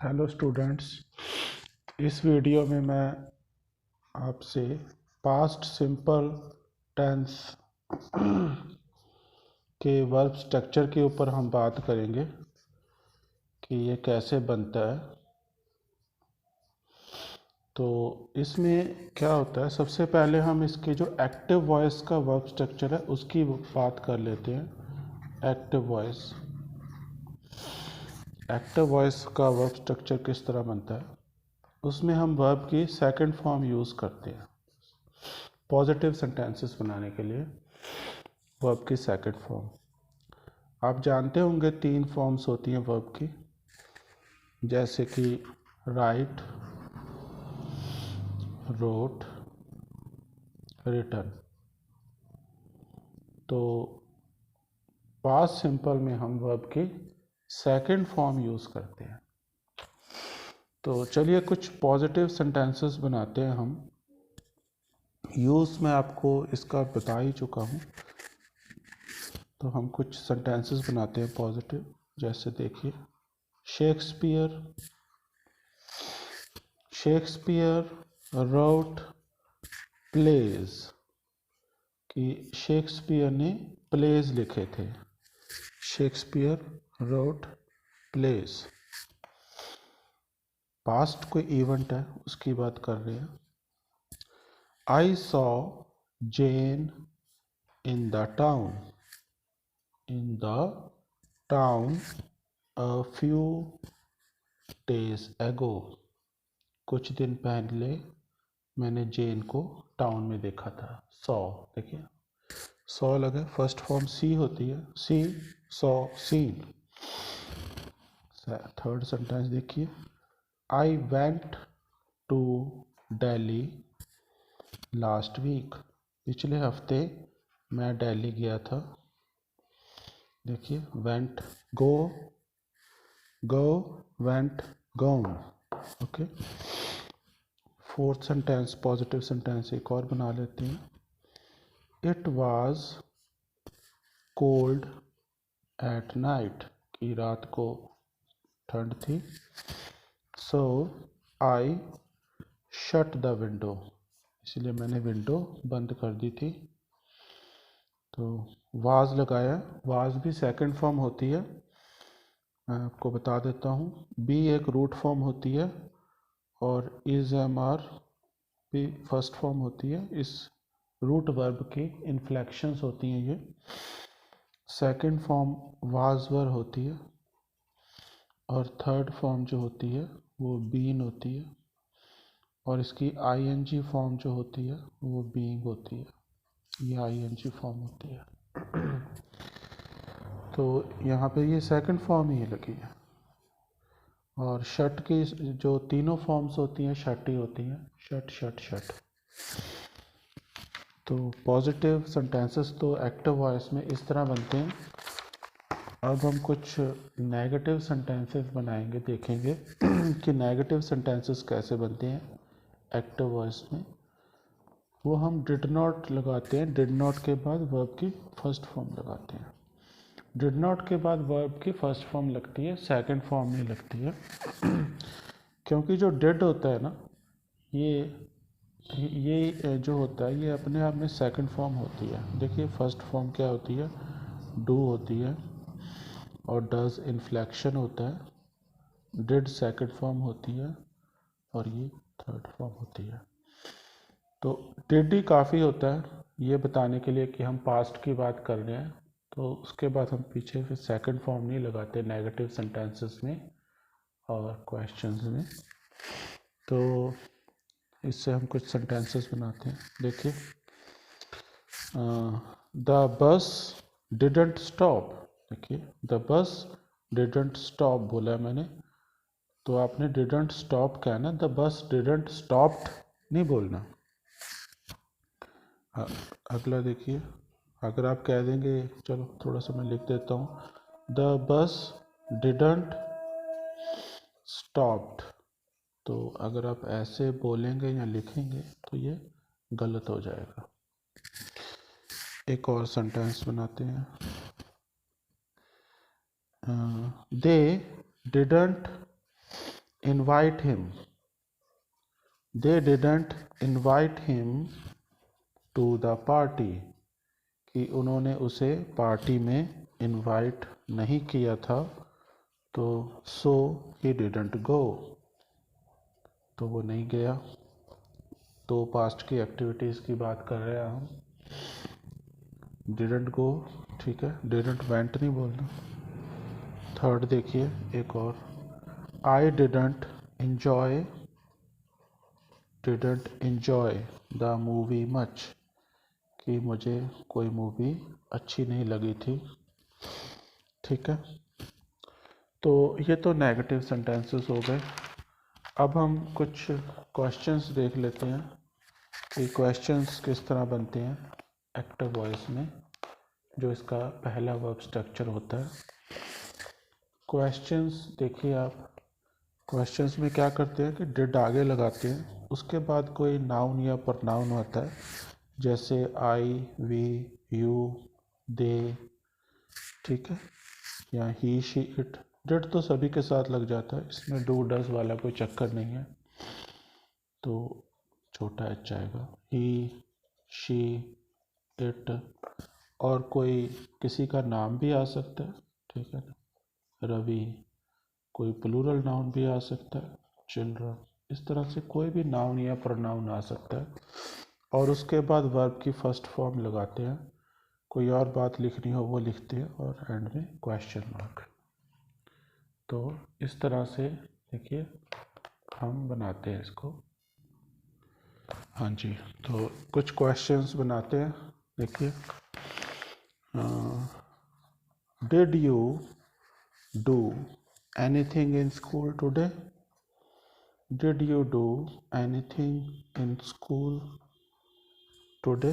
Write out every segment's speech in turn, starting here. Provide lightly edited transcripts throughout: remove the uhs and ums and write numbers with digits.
Hello students, इस video में मैं आपसे पास्ट सिंपल टेंस के वर्ब स्ट्रक्चर के ऊपर हम बात करेंगे कि ये कैसे बनता है। तो इसमें क्या होता है, सबसे पहले हम इसके जो एक्टिव वॉइस का वर्ब स्ट्रक्चर है उसकी बात कर लेते हैं। एक्टिव वॉइस का वर्ब स्ट्रक्चर किस तरह बनता है, उसमें हम वर्ब की सेकंड फॉर्म यूज़ करते हैं पॉजिटिव सेंटेंसेस बनाने के लिए। वर्ब की सेकंड फॉर्म आप जानते होंगे, 3 फॉर्म्स होती हैं वर्ब की, जैसे कि राइट, रोट, रिटन। तो पास्ट सिंपल में हम वर्ब की सेकंड फॉर्म यूज़ करते हैं। तो चलिए कुछ पॉजिटिव सेंटेंसेस बनाते हैं हम। यूज़ मैं आपको इसका बता ही चुका हूँ, तो हम कुछ सेंटेंसेस बनाते हैं पॉजिटिव। जैसे देखिए, शेक्सपियर रोट प्लेज, कि शेक्सपियर ने प्लेज लिखे थे। Shakespeare wrote plays. पास्ट कोई इवेंट है उसकी बात कर रहे हैं। I saw Jane in the town a few days ago. कुछ दिन पहले मैंने जेन को टाउन में देखा था। सॉ, देखिए सॉ लगे, फर्स्ट फॉर्म सी होती है, C, saw, seen. Third sentence देखिए, I went to Delhi last week. पिछले हफ्ते मैं दिल्ली गया था। देखिए went, go, went, gone. Okay. Fourth sentence positive sentence एक और बना लेते हैं। It was cold at night, की रात को ठंड थी। So I shut the window, इसलिए मैंने विंडो बंद कर दी थी। तो वाज लगाया, वाज भी सेकंड फॉर्म होती है, मैं आपको बता देता हूँ। बी एक रूट फॉर्म होती है और इज एम आर भी फर्स्ट फॉर्म होती है। इस रूट वर्ब की इन्फ्लेक्शंस होती हैं ये। सेकंड फॉर्म वाज वर होती है और थर्ड फॉर्म जो होती है वो बीन होती है, और इसकी आईएनजी फॉर्म जो होती है वो बीइंग होती है। ये आईएनजी फॉर्म होती है। तो यहाँ पे ये सेकंड फॉर्म ही लगी है। और शट की जो तीनों फॉर्म्स होती हैं शट ही होती हैं, शट शट शट। तो पॉजिटिव सेंटेंसेस तो एक्टिव वॉइस में इस तरह बनते हैं। अब हम कुछ नेगेटिव सेंटेंसेस बनाएंगे, देखेंगे कि नेगेटिव सेंटेंसेस कैसे बनते हैं एक्टिव वॉइस में। वो हम डिड नॉट लगाते हैं, डिड नॉट के बाद वर्ब की फर्स्ट फॉर्म लगाते हैं। डिड नॉट के बाद वर्ब की फर्स्ट फॉर्म लगती है, सेकंड फॉर्म नहीं लगती है। क्योंकि जो डिड होता है ना, ये जो होता है ये अपने आप में सेकंड फॉर्म होती है। देखिए फर्स्ट फॉर्म क्या होती है, डू होती है, और डज इन्फ्लेक्शन होता है। डिड सेकंड फॉर्म होती है और ये थर्ड फॉर्म होती है। तो डिड ही काफ़ी होता है ये बताने के लिए कि हम पास्ट की बात कर रहे हैं। तो उसके बाद हम पीछे फिर सेकंड फॉर्म नहीं लगाते नेगेटिव सेंटेंसेस में और क्वेश्चंस में। तो इससे हम कुछ सेंटेंसेस बनाते हैं। देखिए, द बस डिडंट स्टॉप। देखिए द बस डिडंट स्टॉप बोला मैंने, तो आपने डिडंट स्टॉप कहना, द बस डिडंट स्टॉप्ड नहीं बोलना। अगला देखिए, अगर आप कह देंगे, चलो थोड़ा सा मैं लिख देता हूँ, द बस डिडंट स्टॉप्ड, तो अगर आप ऐसे बोलेंगे या लिखेंगे तो ये गलत हो जाएगा। एक और सेंटेंस बनाते हैं। They didn't invite him. They didn't invite him to the party. कि उन्होंने उसे पार्टी में इनवाइट नहीं किया था, तो so he didn't go, तो वो नहीं गया। तो पास्ट की एक्टिविटीज़ की बात कर रहे हैं हम। didn't go, ठीक है, didn't went नहीं बोलना। थर्ड देखिए एक और, I didn't enjoy the movie much, कि मुझे कोई मूवी अच्छी नहीं लगी थी। ठीक है, तो ये तो नेगेटिव सेंटेंसेस हो गए। अब हम कुछ क्वेश्चंस देख लेते हैं कि क्वेश्चंस किस तरह बनते हैं एक्टिव वॉइस में, जो इसका पहला वर्ब स्ट्रक्चर होता है। क्वेश्चंस देखिए आप, क्वेश्चंस में क्या करते हैं कि डिड आगे लगाते हैं, उसके बाद कोई नाउन या प्रनाउन होता है, जैसे आई, वी, यू, दे, ठीक है, या ही, शी, इट। डिड तो सभी के साथ लग जाता है, इसमें डू डज वाला कोई चक्कर नहीं है, तो छोटा एच आएगा। ही, शी, इट, और कोई किसी का नाम भी आ सकता है, ठीक है ना, रवि, कोई प्लूरल नाउन भी आ सकता है, चिल्ड्रन। इस तरह से कोई भी नाउन या प्रोनाउन आ सकता है, और उसके बाद वर्ब की फर्स्ट फॉर्म लगाते हैं, कोई और बात लिखनी हो वो लिखते हैं, और एंड में क्वेश्चन मार्क। तो इस तरह से देखिए हम बनाते हैं इसको। हाँ जी, तो कुछ क्वेश्चंस बनाते हैं। देखिए, did you do anything in school today? Did you do anything in school today?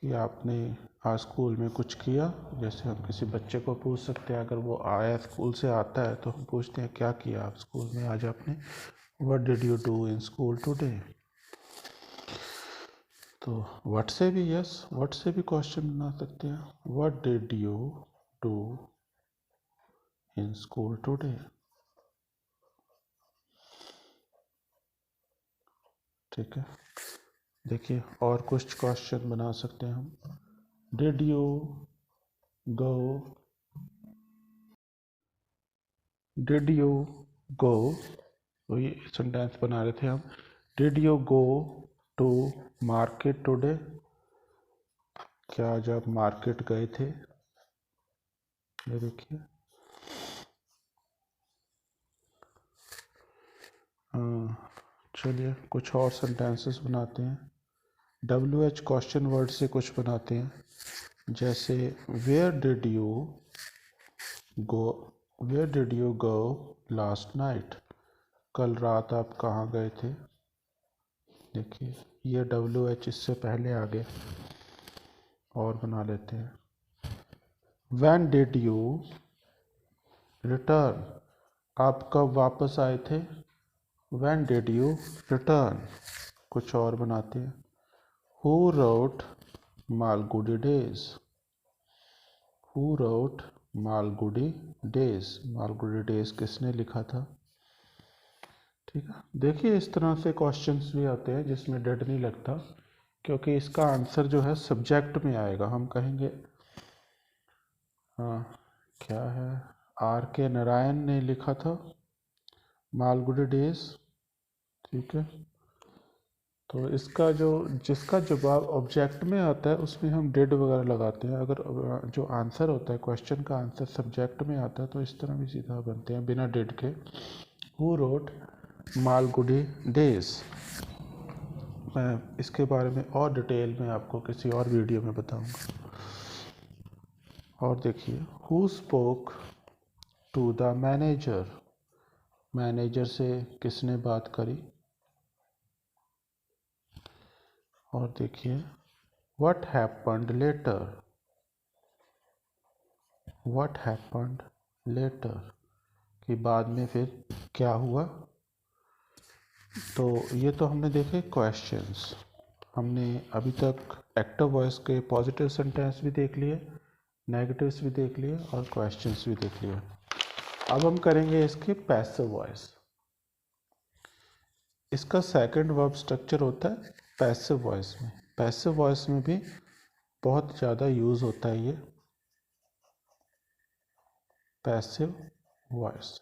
कि आपने आज स्कूल में कुछ किया। जैसे हम किसी बच्चे को पूछ सकते हैं, अगर वो आया स्कूल से आता है तो हम पूछते हैं क्या किया आप स्कूल में आज आपने, what did you do in school today? तो व्हाट से भी यस, व्हाट से भी क्वेश्चन बना सकते हैं, what did you do in school today? ठीक है, देखिए और कुछ क्वेश्चन बना सकते हैं हम। Did you go, did you go, वही सेंटेंस बना रहे थे हम। Did you go to market today? क्या आज आप मार्केट गए थे? ये देखिए, चलिए कुछ और सेंटेंसेस बनाते हैं। WH क्वेश्चन वर्ड से कुछ बनाते हैं, जैसे where did you go, where did you go last night? कल रात आप कहाँ गए थे? देखिए ये WH इससे पहले आ गया, और बना लेते हैं। When did you return? आप कब वापस आए थे? When did you return? कुछ और बनाते हैं। Who wrote Malgudi Days? Who wrote Malgudi Days? Malgudi Days किसने लिखा था? ठीक है, देखिए इस तरह से क्वेश्चंस भी आते हैं जिसमें डेड नहीं लगता, क्योंकि इसका आंसर जो है सब्जेक्ट में आएगा। हम कहेंगे हाँ, क्या है, RK नारायण ने लिखा था मालगुडी डेज, ठीक है। तो इसका जो जिसका जवाब ऑब्जेक्ट में आता है उसमें हम डिड वगैरह लगाते हैं। अगर जो आंसर होता है, क्वेश्चन का आंसर सब्जेक्ट में आता है, तो इस तरह भी सीधा बनते हैं बिना डिड के। Who wrote Malgudi days? मैं इसके बारे में और डिटेल में आपको किसी और वीडियो में बताऊंगा। और देखिए, who spoke to the manager? Manager से किसने बात करी? और देखिए, what happened later? What happened later, कि बाद में फिर क्या हुआ? तो ये तो हमने देखे क्वेश्चंस। हमने अभी तक एक्टिव वॉइस के पॉजिटिव सेंटेंस भी देख लिए, नेगेटिव्स भी देख लिए, और क्वेश्चंस भी देख लिए। अब हम करेंगे इसकी पैसिव वॉइस। इसका सेकंड वर्ब स्ट्रक्चर होता है पैसिव वॉइस में। पैसिव वॉइस में भी बहुत ज़्यादा यूज़ होता है ये पैसिव वॉइस।